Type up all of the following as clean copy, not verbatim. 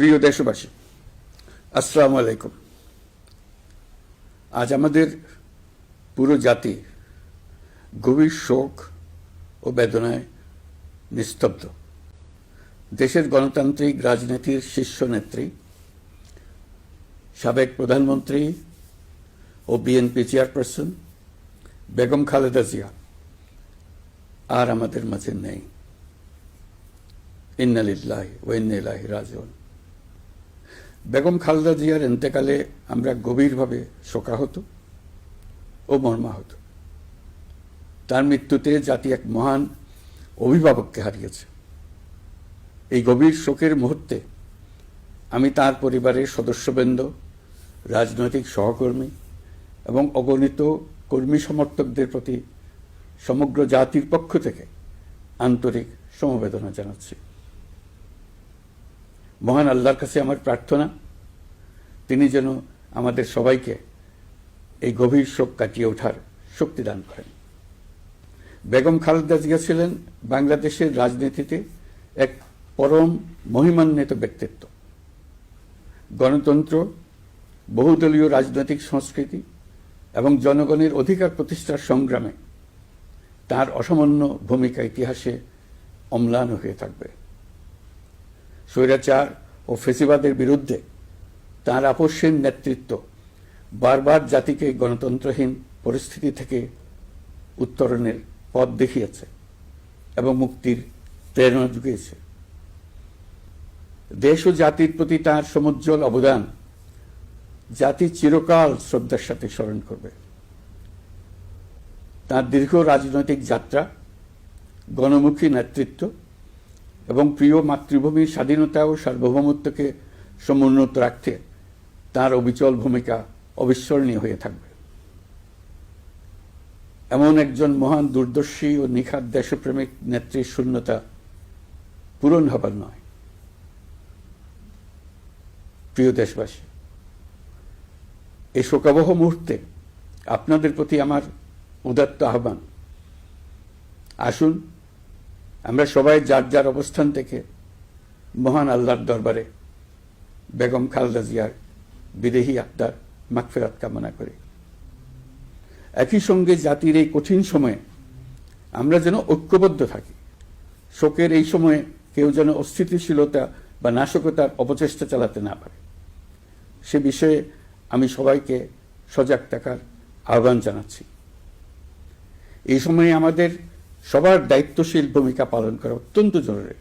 প্রিয় দেশবাসী, আসসালামু আলাইকুম। আজ আমাদের পুরো জাতি গভীর শোক ও বেদনায় নিস্তব্ধ। দেশের গণতান্ত্রিক রাজনীতির শীর্ষ নেত্রী, সাবেক প্রধানমন্ত্রী ও বিএনপি চেয়ারপারসন বেগম খালেদা জিয়া আর আমাদের মাঝে নেই। ইন্না লিল্লাহি ওয়া ইন্না ইলাইহি রাজিউন। বেগম খালেদা জিয়ার ইন্তেকালে আমরা গভীরভাবে শোকাহত ও মর্মাহত। তার মৃত্যুতে জাতি এক মহান অভিভাবককে হারিয়েছে। এই গভীর শোকের মুহূর্তে আমি তার পরিবারের সদস্যবৃন্দ, রাজনৈতিক সহকর্মী এবং অগণিত কর্মী সমর্থকদের প্রতি সমগ্র জাতির পক্ষ থেকে আন্তরিক সমবেদনা জানাচ্ছি। মহান আল্লাহর কাছে আমার প্রার্থনা, তিনি যেন আমাদের সবাইকে এই গভীর শোক কাটিয়ে ওঠার শক্তি দান করেন। বেগম খালেদা জিয়া ছিলেন বাংলাদেশের রাজনীতিতে এক পরম মহিমান্বিত ব্যক্তিত্ব। গণতন্ত্র, বহুদলীয় রাজনৈতিক সংস্কৃতি এবং জনগণের অধিকার প্রতিষ্ঠার সংগ্রামে তার অসামান্য ভূমিকা ইতিহাসে অম্লান হয়ে থাকবে। স্বৈরাচার ও ফেসিবাদের বিরুদ্ধে তাঁর আপসহীন নেতৃত্ব বারবার জাতিকে গণতন্ত্রহীন পরিস্থিতি থেকে উত্তরণের পথ দেখিয়েছে এবং মুক্তির প্রেরণা জুগিয়েছে। দেশ ও জাতির প্রতি তাঁর সমুজ্জ্বল অবদান জাতি চিরকাল শ্রদ্ধার সাথে স্মরণ করবে। তাঁর দীর্ঘ রাজনৈতিক যাত্রা, গণমুখী নেতৃত্ব এবং প্রিয় মাতৃভূমির স্বাধীনতা ও সার্বভৌমত্বকে সমুন্নত রাখতে তাঁর অবিচল ভূমিকা অবিস্মরণীয় হয়ে থাকবে। এমন একজন মহান দূরদর্শী ও নিখাদ দেশপ্রেমিক নেত্রীর শূন্যতা পূরণ হবার নয়। প্রিয় দেশবাসী, এই শোকাবহ মুহূর্তে আপনাদের প্রতি আমার উদাত্ত আহ্বান, আসুন আমরা সবাই যার যার অবস্থান থেকে মহান আল্লাহর দরবারে বেগম খালেদা জিয়ার বিদেহী আত্মার মাগফিরাত কামনা করি। একই সঙ্গে জাতির এই কঠিন সময়ে আমরা যেন ঐক্যবদ্ধ থাকি। শোকের এই সময়ে কেউ যেন অস্থিতিশীলতা বা নাশকতার অপচেষ্টা চালাতে না পারে, সে বিষয়ে আমি সবাইকে সজাগ থাকার আহ্বান জানাচ্ছি। এই সময়ে আমাদের সবার দায়িত্বশীল ভূমিকা পালন করা অত্যন্ত জরুরি।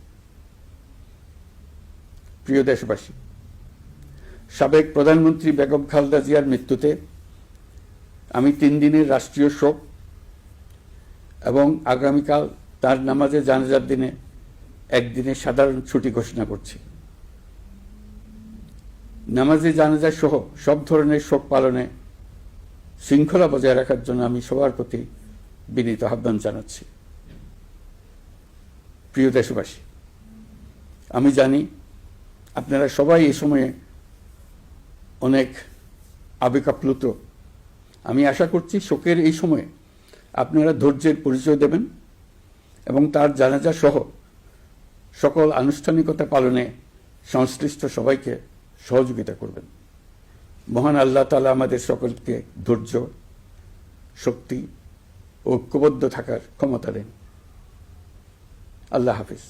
প্রিয় দেশবাসী, সাবেক প্রধানমন্ত্রী বেগম খালেদা জিয়ার মৃত্যুতে আমি 3 দিনের রাষ্ট্রীয় শোক এবং আগামীকাল তার নামাজে জানাজার দিনে একদিনের সাধারণ ছুটি ঘোষণা করছি। নামাজে জানাজা সহ সব ধরনের শোক পালনে শৃঙ্খলা বজায় রাখার জন্য আমি সবার প্রতি বিনীত আহ্বান জানাচ্ছি। প্রিয় দেশবাসী, আমি জানি আপনারা সবাই এই সময়ে অনেক আবেগাপ্লুত। আমি আশা করছি শোকের এই সময়ে আপনারা ধৈর্যের পরিচয় দেবেন এবং তার জানাজা সহ সকল আনুষ্ঠানিকতা পালনে সংশ্লিষ্ট সবাইকে সহযোগিতা করবেন। মহান আল্লাহ তাআলা আমাদের সকলকে ধৈর্য, শক্তি ও ঐক্যবদ্ধ থাকার ক্ষমতা দেন। আল্লাহ হাফিজ।